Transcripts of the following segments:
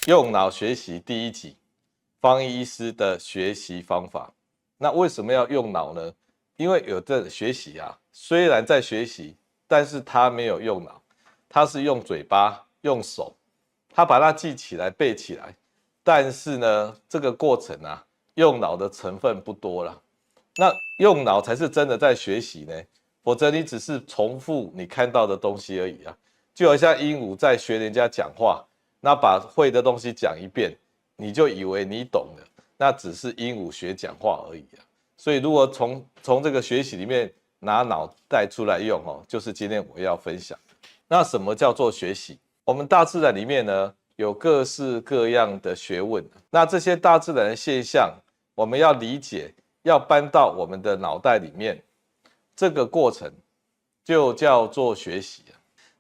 用脑学习第一集，方医师的学习方法。那为什么要用脑呢？因为有的学习啊，虽然在学习，但是他没有用脑，他是用嘴巴、用手，他把它记起来、背起来。但是呢，这个过程啊，用脑的成分不多了。那用脑才是真的在学习呢，否则你只是重复你看到的东西而已啊。就好像鹦鹉在学人家讲话。那把会的东西讲一遍，你就以为你懂了，那只是鹦鹉学讲话而已啊。所以如果从这个学习里面拿脑袋出来用哦，就是今天我要分享的。那什么叫做学习？我们大自然里面呢有各式各样的学问，那这些大自然的现象，我们要理解，要搬到我们的脑袋里面，这个过程就叫做学习啊。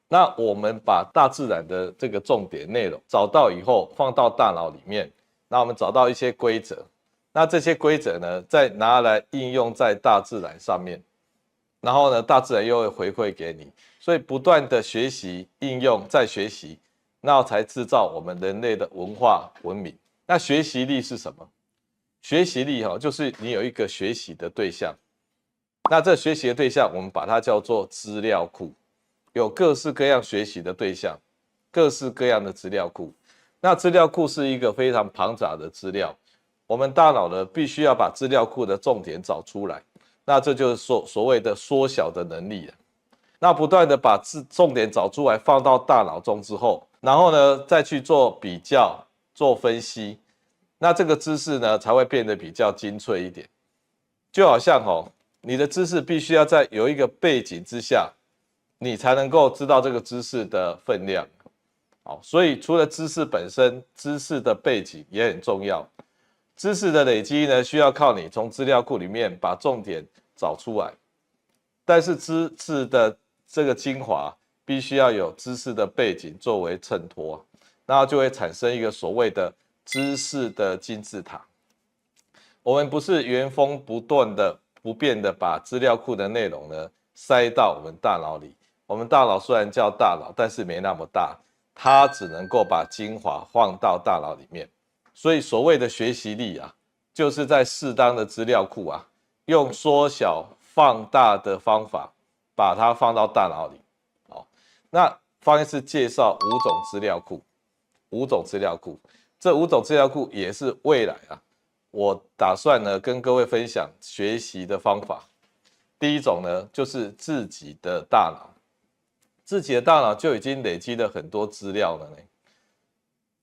那我们把大自然的这个重点内容找到以后，放到大脑里面，那我们找到一些规则，那这些规则呢，再拿来应用在大自然上面，然后呢，大自然又会回馈给你，所以不断的学习、应用、再学习，那才制造我们人类的文化文明。那学习力是什么？学习力就是你有一个学习的对象，那这学习的对象，我们把它叫做资料库。有各式各样学习的对象，各式各样的资料库。那资料库是一个非常庞杂的资料，我们大脑呢必须要把资料库的重点找出来，那这就是所谓的缩小的能力了。那不断的把重点找出来，放到大脑中之后，然后呢再去做比较、做分析，那这个知识呢才会变得比较精粹一点。就好像你的知识必须要在有一个背景之下。你才能够知道这个知识的分量，好，所以除了知识本身，知识的背景也很重要。知识的累积呢，需要靠你从资料库里面把重点找出来，但是知识的这个精华，必须要有知识的背景作为衬托，那就会产生一个所谓的知识的金字塔。我们不是原封不动的、不变的把资料库的内容呢塞到我们大脑里。我们大脑虽然叫大脑，但是没那么大，它只能够把精华放到大脑里面。所以所谓的学习力啊，就是在适当的资料库啊，用缩小放大的方法，把它放到大脑里。好，那方医师介绍5种资料库，5种资料库，这5种资料库也是未来啊，我打算呢跟各位分享学习的方法。第一种呢，就是自己的大脑。自己的大脑就已经累积了很多资料了呢。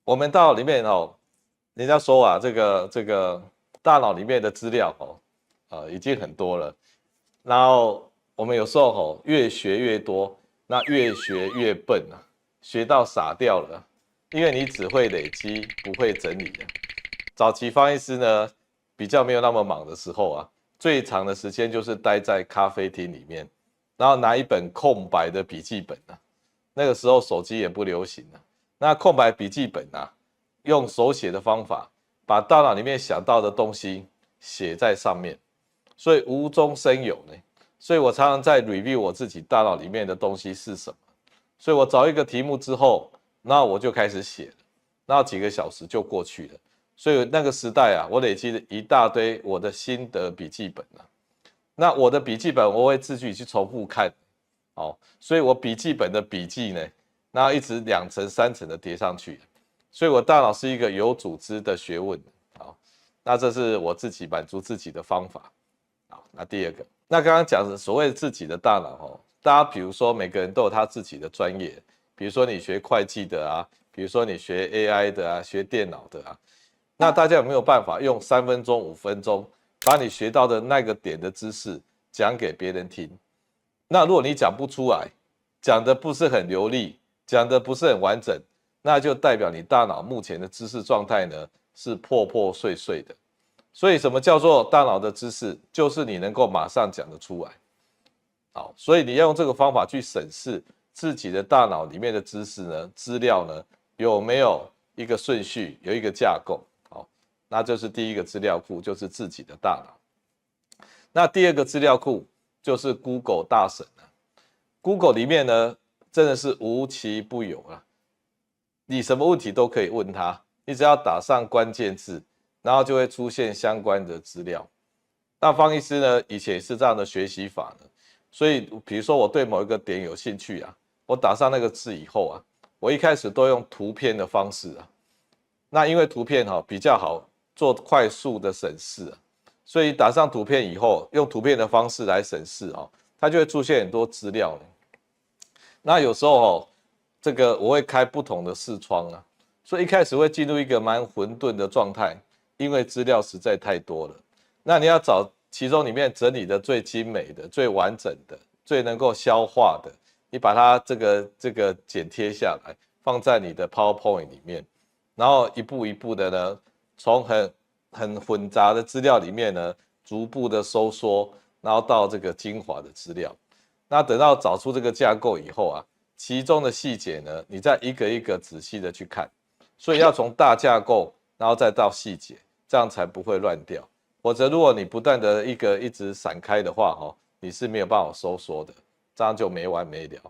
我们大脑里面人家说啊，这个大脑里面的资料已经很多了。然后我们有时候越学越多，那越学越笨啊，学到傻掉了，因为你只会累积，不会整理啊。早期方医师呢，比较没有那么忙的时候啊，最长的时间就是待在咖啡厅里面。然后拿一本空白的笔记本啊，那个时候手机也不流行啊。那空白笔记本啊，用手写的方法，把大脑里面想到的东西写在上面，所以无中生有呢。所以我常常在 review 我自己大脑里面的东西是什么。所以我找一个题目之后，那我就开始写了，那几个小时就过去了。所以那个时代啊，我累积了一大堆我的心得笔记本啊。那我的笔记本我会自己去重复看，所以我笔记本的笔记呢，那一直2层3层的叠上去，所以我大脑是一个有组织的学问，那这是我自己满足自己的方法，那第二个，那刚刚讲的所谓自己的大脑大家比如说每个人都有他自己的专业，比如说你学会计的啊，比如说你学 AI 的啊，学电脑的啊，那大家有没有办法用3分钟、5分钟？把你学到的那个点的知识讲给别人听，那如果你讲不出来，讲的不是很流利，讲的不是很完整，那就代表你大脑目前的知识状态呢是破破碎碎的。所以什么叫做大脑的知识？就是你能够马上讲得出来。好，所以你要用这个方法去审视自己的大脑里面的知识呢，资料呢有没有一个顺序，有一个架构。那就是第一个资料库，就是自己的大脑。那第二个资料库就是 Google 大神了。Google 里面呢，真的是无奇不有啊，你什么问题都可以问他，你只要打上关键字，然后就会出现相关的资料。那方医师呢，以前也是这样的学习法呢，所以比如说我对某一个点有兴趣啊，我打上那个字以后啊，我一开始都用图片的方式啊，那因为图片比较好做快速的审视啊，所以打上图片以后，用图片的方式来审视它就会出现很多资料。那有时候这个我会开不同的视窗啊，所以一开始会进入一个蛮混沌的状态，因为资料实在太多了。那你要找其中里面整理的最精美的、最完整的、最能够消化的，你把它这个剪贴下来，放在你的 PowerPoint 里面，然后一步一步的呢，从很混杂的资料里面呢，逐步的收缩，然后到这个精华的资料。那等到找出这个架构以后啊，其中的细节呢，你再一个一个仔细的去看，所以要从大架构，然后再到细节，这样才不会乱掉。否则，如果你不断的一直散开的话，你是没有办法收缩的，这样就没完没了。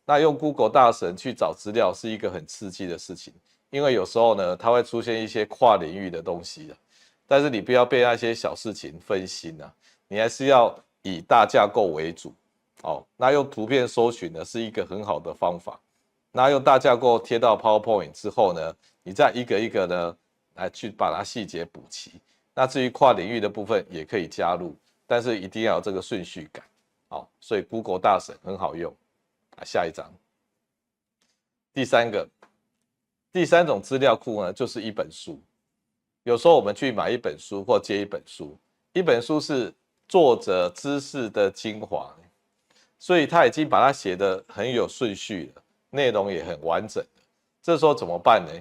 那用 Google 大神去找资料是一个很刺激的事情，因为有时候呢，它会出现一些跨领域的东西的，但是你不要被那些小事情分心啊，你还是要以大架构为主。那用图片搜寻呢是一个很好的方法。那用大架构贴到 PowerPoint 之后呢，你再一个一个呢来去把它细节补齐。那至于跨领域的部分也可以加入，但是一定要有这个顺序感。所以 Google 大神很好用。下一张，第三种资料库呢，就是一本书。有时候我们去买一本书或借一本书，一本书是作者知识的精华，所以他已经把它写得很有顺序了，内容也很完整了。这时候怎么办呢？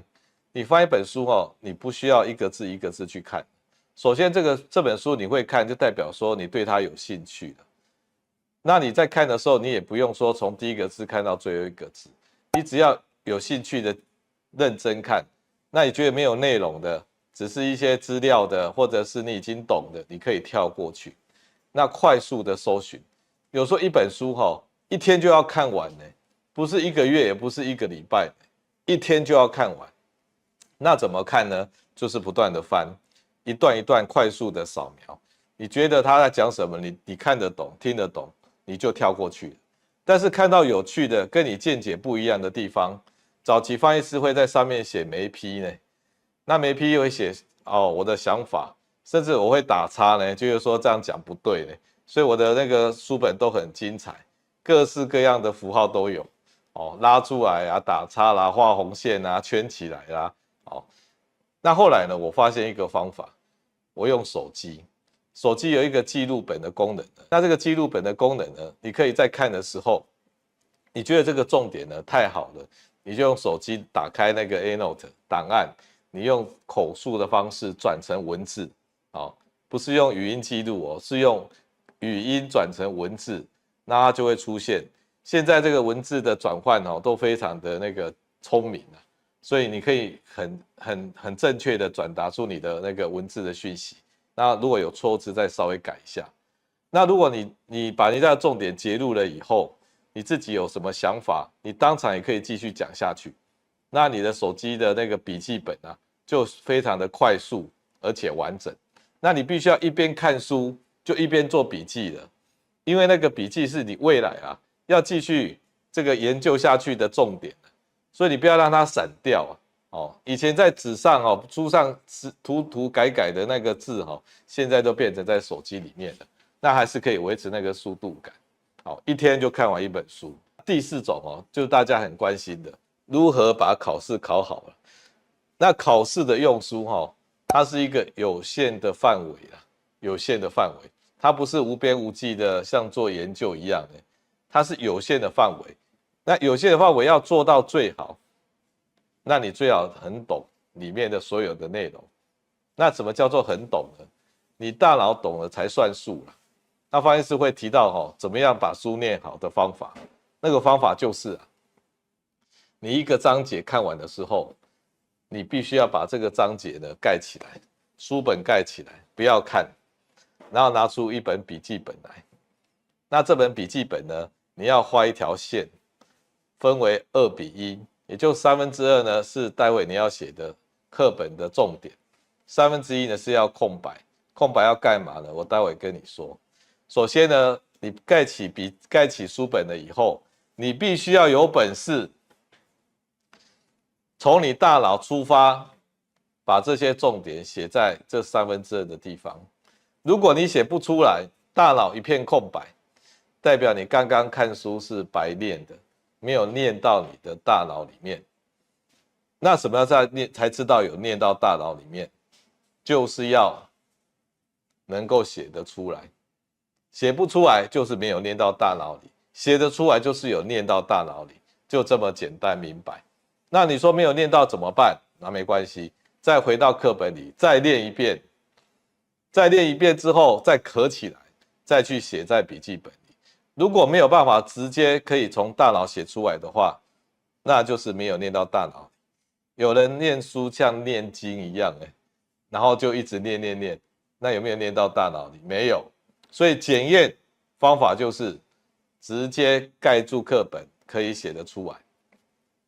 你翻一本书你不需要一个字一个字去看。首先这本书你会看，就代表说你对它有兴趣了。那你在看的时候，你也不用说从第一个字看到最后一个字，你只要有兴趣的认真看。那你觉得没有内容的，只是一些资料的，或者是你已经懂的，你可以跳过去。那快速的搜寻，有时候一本书一天就要看完呢，不是1个月，也不是1个礼拜，一天就要看完。那怎么看呢？就是不断的翻，一段一段快速的扫描。你觉得他在讲什么，你看得懂、听得懂，你就跳过去了。但是看到有趣的、跟你见解不一样的地方，早期翻译师会在上面写眉批呢。那眉批会写我的想法，甚至我会打叉呢，就是说这样讲不对呢。所以我的那个书本都很精彩，各式各样的符号都有拉出来啊，打叉啦，画红线啊，圈起来啦。那后来呢，我发现一个方法，我用手机有一个记录本的功能。那这个记录本的功能呢，你可以在看的时候，你觉得这个重点呢太好了，你就用手机打开那个 A-Note 档案，你用口述的方式转成文字，不是用语音记录是用语音转成文字，那它就会出现。现在这个文字的转换都非常的那个聪明啊，所以你可以很正确的转达出你的那个文字的讯息。那如果有错字，再稍微改一下。那如果你把人家的重点截录了以后，你自己有什么想法，你当场也可以继续讲下去。那你的手机的那个笔记本啊，就非常的快速而且完整。那你必须要一边看书就一边做笔记了，因为那个笔记是你未来要继续这个研究下去的重点，所以你不要让它散掉以前在纸上书上涂改的那个字现在都变成在手机里面了，那还是可以维持那个速度感。一天就看完一本书。第4种就是大家很关心的，如何把考试考好了。那考试的用书它是一个有限的范围有限的范围，它不是无边无际的像做研究一样的，它是有限的范围。那有限的范围要做到最好，那你最好很懂里面的所有的内容。那什么叫做很懂呢？你大脑懂了才算数了。那方医师会提到怎么样把书念好的方法。那个方法就是你一个章节看完的时候，你必须要把这个章节呢盖起来，书本盖起来，不要看，然后拿出一本笔记本来。那这本笔记本呢，你要画一条线，分为2:1，也就2/3呢是待会你要写的课本的重点，1/3呢是要空白。空白要干嘛呢？我待会跟你说。首先呢，你盖起书本了以后，你必须要有本事从你大脑出发，把这些重点写在这2/3的地方。如果你写不出来，大脑一片空白，代表你刚刚看书是白念的，没有念到你的大脑里面。那什么要在念才知道有念到大脑里面？就是要能够写得出来，写不出来就是没有念到大脑里，写得出来就是有念到大脑里，就这么简单明白。那你说没有念到怎么办？那没关系，再回到课本里再练一遍，再练一遍之后再合起来，再去写在笔记本里。如果没有办法直接可以从大脑写出来的话，那就是没有念到大脑里。有人念书像念经一样，然后就一直念，那有没有念到大脑里？没有。所以检验方法就是直接盖住课本，可以写得出来。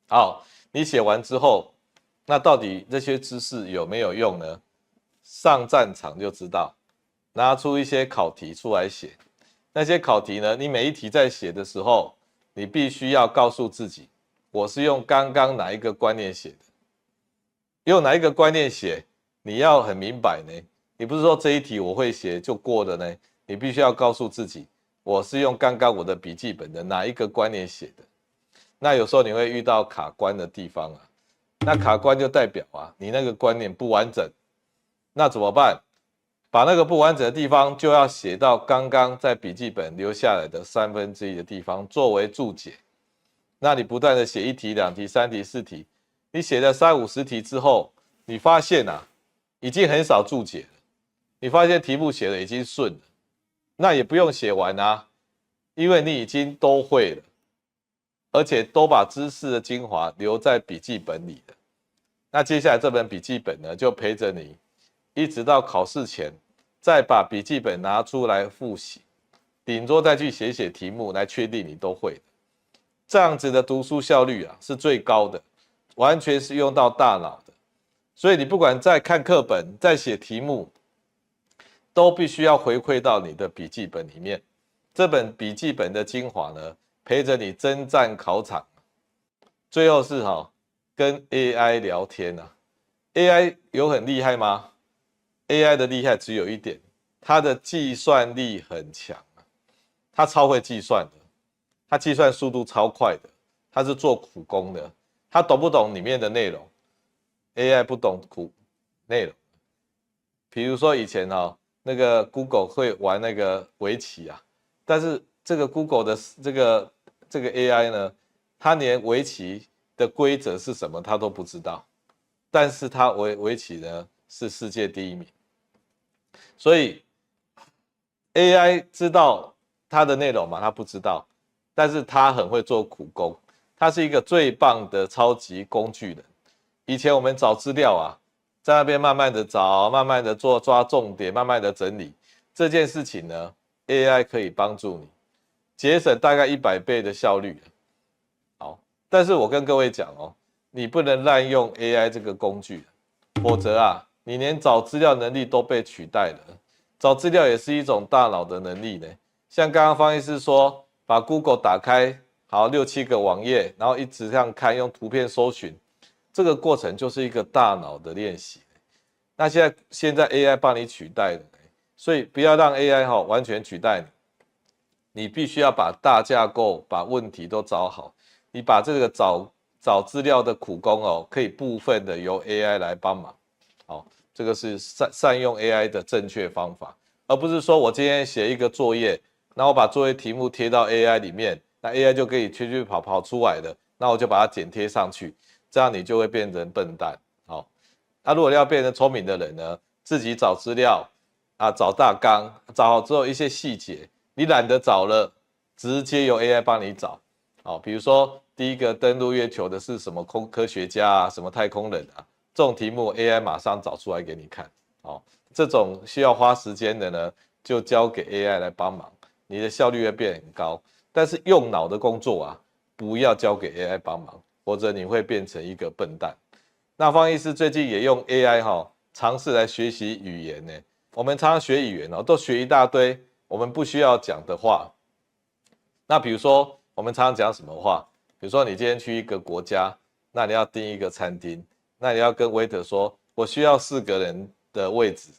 好，你写完之后，那到底这些知识有没有用呢？上战场就知道，拿出一些考题出来写。那些考题呢，你每一题在写的时候，你必须要告诉自己，我是用刚刚哪一个观念写的。用哪一个观念写，你要很明白呢。你不是说这一题我会写就过的呢，你必须要告诉自己，我是用刚刚我的笔记本的哪一个观念写的。那有时候你会遇到卡关的地方啊，那卡关就代表你那个观念不完整。那怎么办？把那个不完整的地方就要写到刚刚在笔记本留下来的1/3的地方作为注解。那你不断的写1题、2题、3题、4题。你写了30-50题之后，你发现已经很少注解了。你发现题目写的已经顺了，那也不用写完因为你已经都会了，而且都把知识的精华留在笔记本里了。那接下来这本笔记本呢，就陪着你，一直到考试前，再把笔记本拿出来复习，顶多再去写写题目来确定你都会了。这样子的读书效率是最高的。完全是用到大脑的，所以你不管在看课本、在写题目，都必须要回馈到你的笔记本里面。这本笔记本的精华呢，陪着你征战考场。最后是跟 AI 聊天AI 有很厉害吗？ AI 的厉害只有一点，它的计算力很强它超会计算的，它计算速度超快的，它是做苦工的。他懂不懂里面的内容 ？AI 不懂内容。比如说以前那个 Google 会玩那个围棋但是这个 Google 的这个 AI 呢，他连围棋的规则是什么他都不知道，但是他围棋呢是世界第1名。所以 AI 知道它的内容吗？他不知道，但是他很会做苦工。他是一个最棒的超级工具人。以前我们找资料在那边慢慢的找，慢慢的抓重点，慢慢的整理。这件事情呢 ，AI 可以帮助你节省大概100倍的效率。好，但是我跟各位讲你不能滥用 AI 这个工具，否则你连找资料能力都被取代了。找资料也是一种大脑的能力呢。像刚刚方医师说，把 Google 打开。好，6-7个网页，然后一直这样看，用图片搜寻，这个过程就是一个大脑的练习。那现在 AI 帮你取代了，所以不要让 AI 完全取代你，你必须要把大架构、把问题都找好。你把这个找资料的苦工可以部分的由 AI 来帮忙。好，这个是善用 AI 的正确方法，而不是说我今天写一个作业，然后把作业题目贴到 AI 里面。那 AI 就可以去跑出来的，那我就把它剪贴上去，这样你就会变成笨蛋。好，那如果要变成聪明的人呢，自己找资料找大纲，找好之后一些细节，你懒得找了，直接由 AI 帮你找。好，比如说第一个登陆月球的是什么科学家什么太空人这种题目 AI 马上找出来给你看。好，这种需要花时间的呢，就交给 AI 来帮忙，你的效率会变很高。但是用脑的工作不要交给 AI 帮忙，否则你会变成一个笨蛋。那方医师最近也用 AI 尝试来学习语言呢。我们常常学语言都学一大堆我们不需要讲的话。那比如说我们常常讲什么话？比如说你今天去一个国家，那你要订一个餐厅，那你要跟 waiter 说，我需要4个人的位置。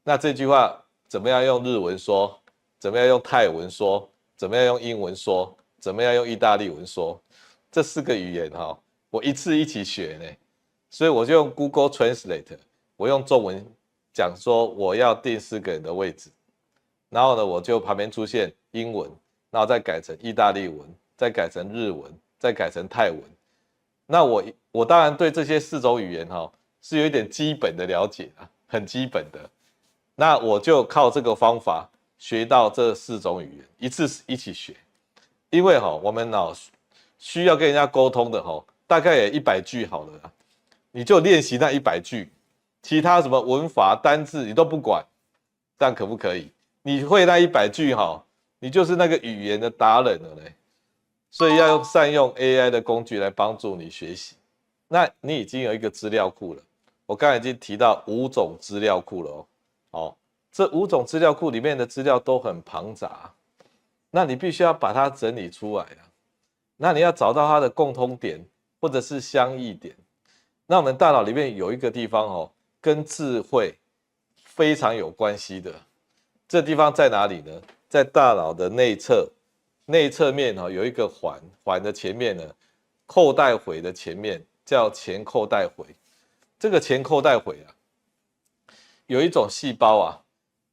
那这句话怎么样用日文说？怎么样用泰文说？怎么样用英文说？怎么样用意大利文说？这4个语言我一次一起学呢。所以我就用 Google Translate， 我用中文讲说我要订4个人的位置，然后呢，我就旁边出现英文，然后再改成意大利文，再改成日文，再改成泰文。那我当然对这些4种语言是有一点基本的了解很基本的。那我就靠这个方法学到这4种语言，一次一起学。因为我们需要跟人家沟通的大概也100句好了啦，你就练习那100句，其他什么文法单字你都不管，这样可不可以？你会那100句你就是那个语言的达人了嘞。所以要善用 AI 的工具来帮助你学习。那你已经有一个资料库了，我刚才已经提到5种资料库了这5种资料库里面的资料都很庞杂，那你必须要把它整理出来那你要找到它的共通点或者是相异点。那我们大脑里面有一个地方跟智慧非常有关系的，这地方在哪里呢？在大脑的内侧，内侧面有一个环的前面呢，扣带回的前面叫前扣带回。这个前扣带回有一种细胞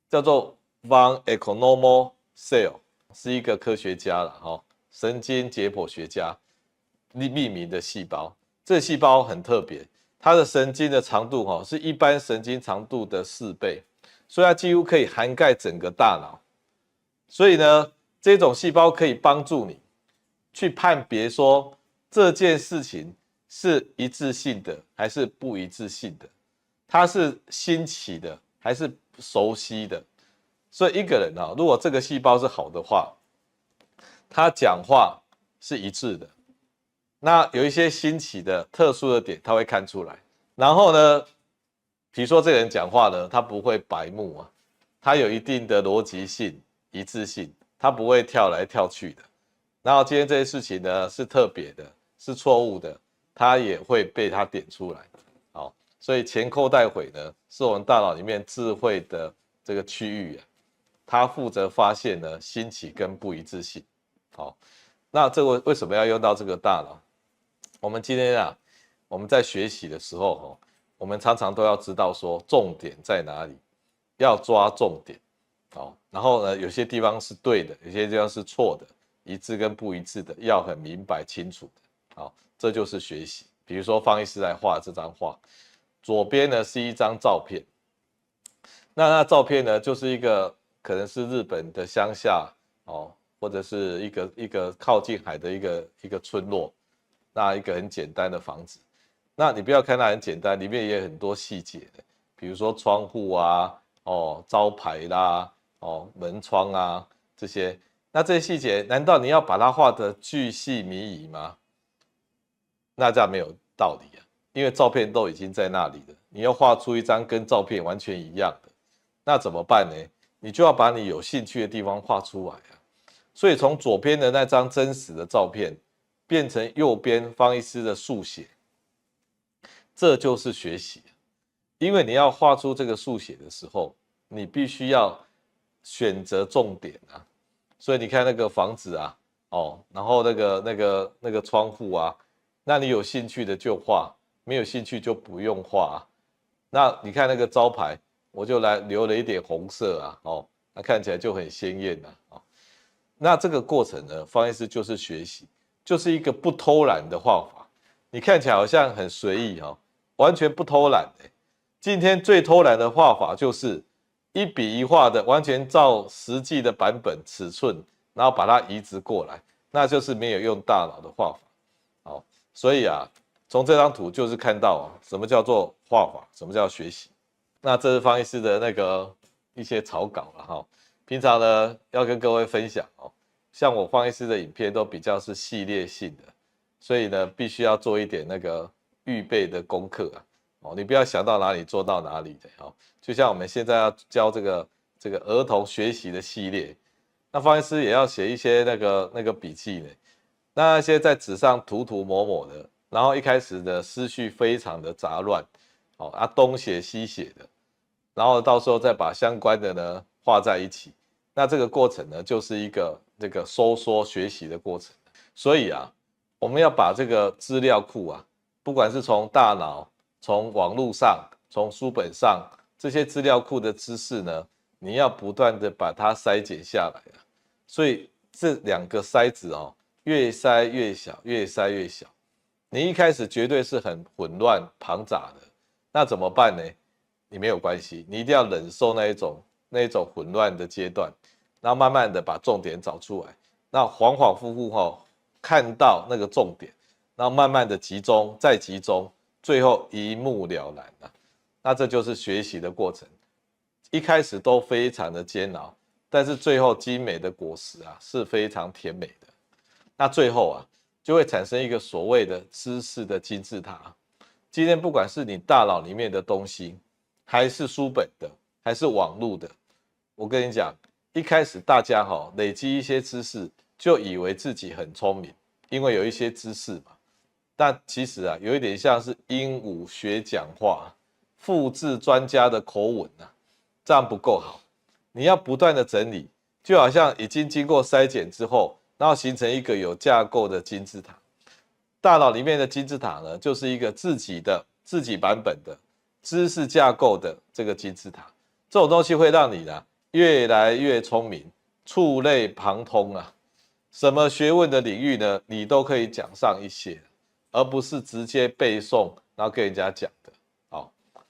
叫做 von Economo cell， 是一个科学家神经解剖学家命名的细胞。这个细胞很特别，它的神经的长度是一般神经长度的4倍，所以它几乎可以涵盖整个大脑。所以呢，这种细胞可以帮助你去判别说这件事情是一致性的还是不一致性的，它是新奇的还是熟悉的。所以一个人如果这个细胞是好的话，他讲话是一致的。那有一些新奇的特殊的点他会看出来。然后呢，比如说这个人讲话呢，他不会白目他有一定的逻辑性、一致性，他不会跳来跳去的。然后今天这些事情呢是特别的，是错误的，他也会被他点出来。所以前扣带回呢，是我们大脑里面智慧的这个区域它负责发现呢新奇跟不一致性。那这个为什么要用到这个大脑？我们今天我们在学习的时候我们常常都要知道说重点在哪里，要抓重点。然后呢，有些地方是对的，有些地方是错的，一致跟不一致的要很明白清楚的。这就是学习。比如说方医师来画这张画，左边呢是一张照片，那照片呢就是一个可能是日本的乡下或者是一个靠近海的一个村落，那一个很简单的房子。那你不要看它很简单，里面也有很多细节的，比如说窗户招牌啦门窗这些。那这些细节难道你要把它画得巨细靡遗吗？那这样没有道理因为照片都已经在那里了，你要画出一张跟照片完全一样的，那怎么办呢？你就要把你有兴趣的地方画出来所以从左边的那张真实的照片变成右边方医师的速写，这就是学习。因为你要画出这个速写的时候，你必须要选择重点所以你看那个房子然后那个窗户那你有兴趣的就画，没有兴趣就不用画那你看那个招牌，我就来留了一点红色那看起来就很鲜艳那这个过程呢，方医师就是学习，就是一个不偷懒的画法。你看起来好像很随意完全不偷懒今天最偷懒的画法就是一笔一画的完全照实际的版本尺寸，然后把它移植过来，那就是没有用大脑的画法。所以从这张图就是看到什么叫做画法，什么叫学习。那这是方医师的那个一些草稿了平常呢要跟各位分享像我方医师的影片都比较是系列性的，所以呢必须要做一点那个预备的功课啊。你不要想到哪里做到哪里的就像我们现在要教这个儿童学习的系列，那方医师也要写一些那个笔记呢。那些在纸上涂涂抹抹的，然后一开始的思绪非常的杂乱，东写西写的，然后到时候再把相关的呢画在一起，那这个过程呢就是一个这个收缩学习的过程。所以啊，我们要把这个资料库啊，不管是从大脑、从网络上、从书本上这些资料库的知识呢，你要不断的把它筛减下来啊。所以这两个筛子越筛越小，越筛越小。你一开始绝对是很混乱庞杂的，那怎么办呢？你没有关系，你一定要忍受那一种混乱的阶段，然后慢慢的把重点找出来，那恍恍惚惚看到那个重点，然后慢慢的集中，再集中，最后一目了然啊。那这就是学习的过程，一开始都非常的煎熬，但是最后精美的果实啊是非常甜美的。那最后啊，就会产生一个所谓的知识的金字塔。今天不管是你大脑里面的东西，还是书本的，还是网络的，我跟你讲，一开始大家累积一些知识，就以为自己很聪明，因为有一些知识嘛。但其实啊，有一点像是鹦鹉学讲话，复制专家的口吻啊，这样不够好。你要不断的整理，就好像已经经过筛检之后，然后形成一个有架构的金字塔。大脑里面的金字塔呢，就是一个自己版本的知识架构的这个金字塔。这种东西会让你呢越来越聪明，触类旁通啊。什么学问的领域呢，你都可以讲上一些，而不是直接背诵，然后跟人家讲的。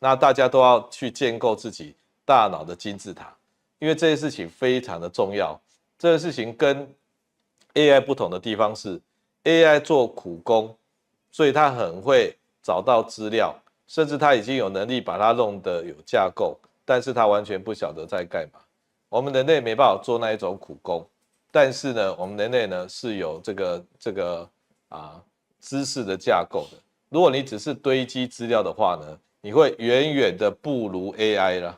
那大家都要去建构自己大脑的金字塔，因为这件事情非常的重要。这件事情跟 AI 不同的地方是 ，AI 做苦工，所以他很会找到资料，甚至他已经有能力把它弄得有架构，但是他完全不晓得在干嘛。我们人类没办法做那一种苦工，但是呢，我们人类呢是有这个知识的架构的。如果你只是堆积资料的话呢，你会远远的不如 AI 啦。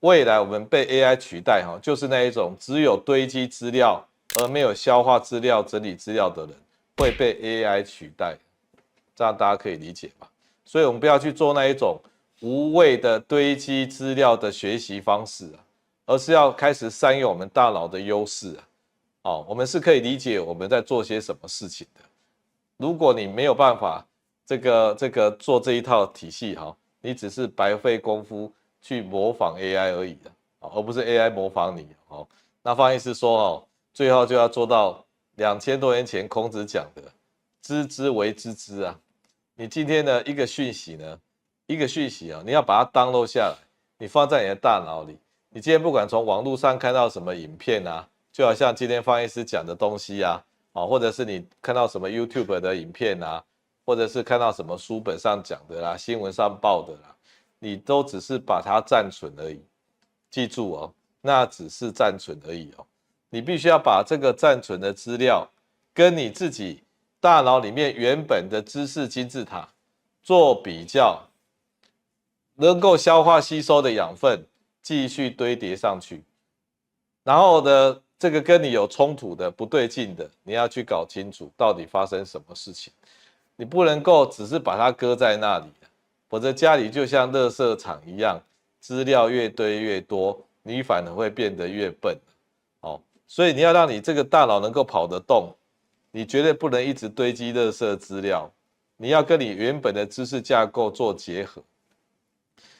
未来我们被 AI 取代就是那一种只有堆积资料而没有消化资料、整理资料的人会被 AI 取代，这样大家可以理解吧？所以我们不要去做那一种无谓的堆积资料的学习方式而是要开始善用我们大脑的优势我们是可以理解我们在做些什么事情的。如果你没有办法这个做这一套体系你只是白费功夫去模仿 AI 而已而不是 AI 模仿你那方医师说最后就要做到2000多年前孔子讲的知之为知之啊。你今天的一个讯息你要把它 download 下来，你放在你的大脑里。你今天不管从网络上看到什么影片就好像今天方医师讲的东西或者是你看到什么 YouTube 的影片或者是看到什么书本上讲的新闻上报的你都只是把它暂存而已。记住那只是暂存而已你必须要把这个暂存的资料跟你自己大脑里面原本的知识金字塔做比较，能够消化吸收的养分继续堆叠上去。然后呢，这个跟你有冲突的、不对劲的，你要去搞清楚到底发生什么事情。你不能够只是把它搁在那里否则家里就像垃圾场一样，资料越堆越多，你反而会变得越笨所以你要让你这个大脑能够跑得动，你绝对不能一直堆积垃圾资料，你要跟你原本的知识架构做结合。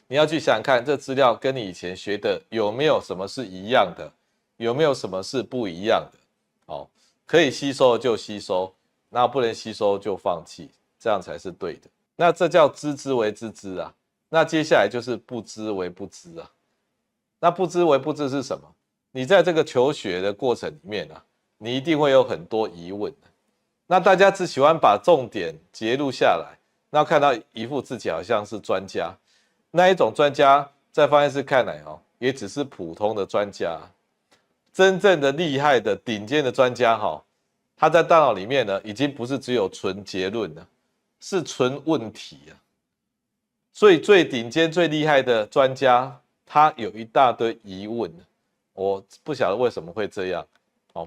你要去想想看，这资料跟你以前学的有没有什么是一样的，有没有什么是不一样的可以吸收就吸收，那不能吸收就放弃，这样才是对的。那这叫知之为知之那接下来就是不知为不知那不知为不知是什么？你在这个求学的过程里面你一定会有很多疑问那大家只喜欢把重点截录下来，那看到一副自己好像是专家，那一种专家在方医师看来也只是普通的专家。真正的厉害的顶尖的专家他在大脑里面已经不是只有纯结论了，是纯问题啊。所以最顶尖、最厉害的专家，他有一大堆疑问，我不晓得为什么会这样，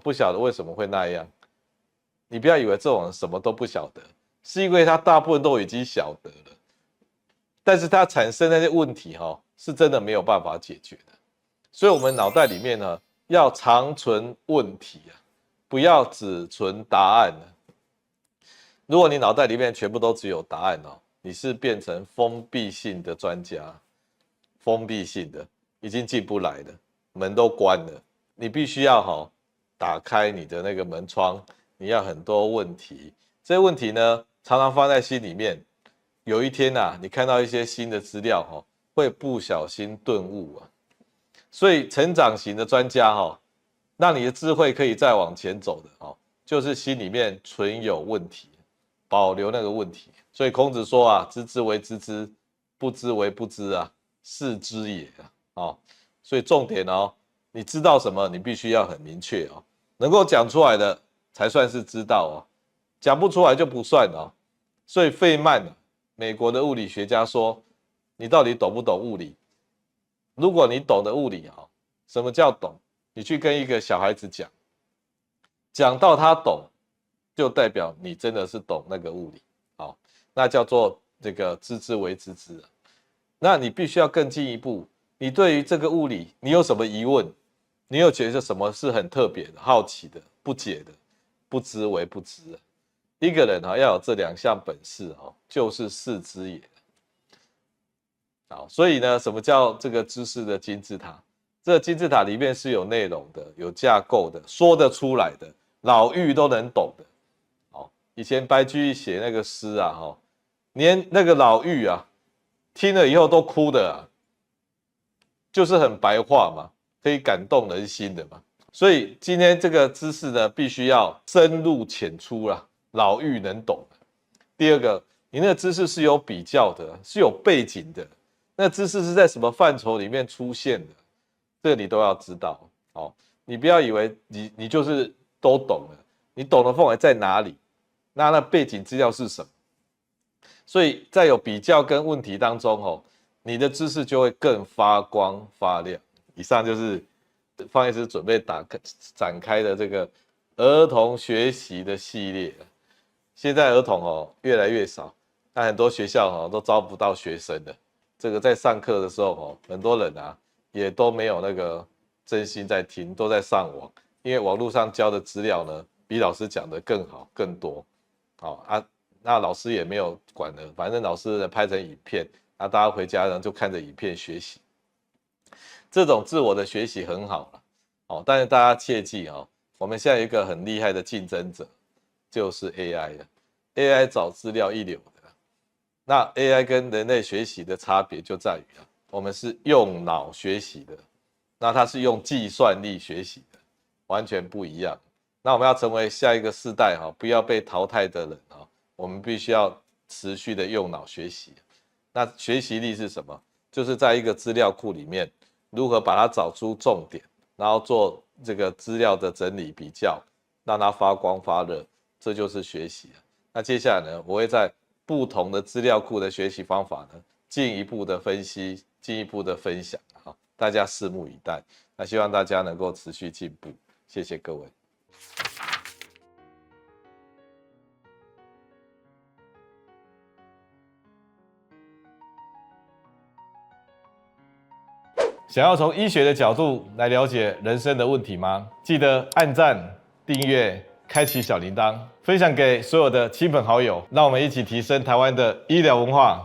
不晓得为什么会那样。你不要以为这种人什么都不晓得，是因为他大部分都已经晓得了，但是他产生那些问题是真的没有办法解决的。所以我们脑袋里面呢，要常存问题啊，不要只存答案啊。如果你脑袋里面全部都只有答案你是变成封闭性的专家，封闭性的，已经进不来了，门都关了。你必须要打开你的那个门窗，你要很多问题，这些问题呢，常常放在心里面。有一天你看到一些新的资料会不小心顿悟啊。所以成长型的专家让你的智慧可以再往前走的就是心里面存有问题，保留那个问题。所以孔子说知之为知之，不知为不知是知也所以重点你知道什么，你必须要很明确能够讲出来的才算是知道讲不出来就不算所以费曼美国的物理学家说，你到底懂不懂物理？如果你懂得物理什么叫懂？你去跟一个小孩子讲到他懂，就代表你真的是懂那个物理那叫做这个知之为知之那你必须要更进一步，你对于这个物理你有什么疑问？你有觉得什么是很特别的、好奇的、不解的？不知为不知一个人要有这两项本事就是是知也。所以呢，什么叫这个知识的金字塔？这个金字塔里面是有内容的、有架构的、说得出来的，老妪都能懂的。以前白居易写那个诗连那个老妪听了以后都哭的就是很白话嘛，可以感动人心的嘛。所以今天这个知识呢，必须要深入浅出老妪能懂。第二个，你那个知识是有比较的，是有背景的。那知识是在什么范畴里面出现的，这个你都要知道你不要以为你就是都懂了，你懂的范围在哪里？那背景资料是什么？所以在有比较跟问题当中你的知识就会更发光发亮。以上就是方医师准备展开的这个儿童学习的系列。现在儿童越来越少，但很多学校都招不到学生了。这个在上课的时候很多人也都没有那个真心在听，都在上网，因为网络上教的资料呢比老师讲的更好更多那老师也没有管了，反正老师拍成影片，大家回家呢就看着影片学习。这种自我的学习很好但是大家切记我们现在有一个很厉害的竞争者，就是 AI 找资料一流的。那 AI 跟人类学习的差别就在于我们是用脑学习的，那它是用计算力学习的，完全不一样。那我们要成为下一个世代不要被淘汰的人我们必须要持续的用脑学习。那学习力是什么？就是在一个资料库里面，如何把它找出重点，然后做这个资料的整理比较，让它发光发热，这就是学习。那接下来呢，我会在不同的资料库的学习方法呢，进一步的分析，进一步的分享大家拭目以待。那希望大家能够持续进步，谢谢各位。想要从医学的角度来了解人生的问题吗？记得按赞、订阅、开启小铃铛，分享给所有的亲朋好友，让我们一起提升台湾的医疗文化。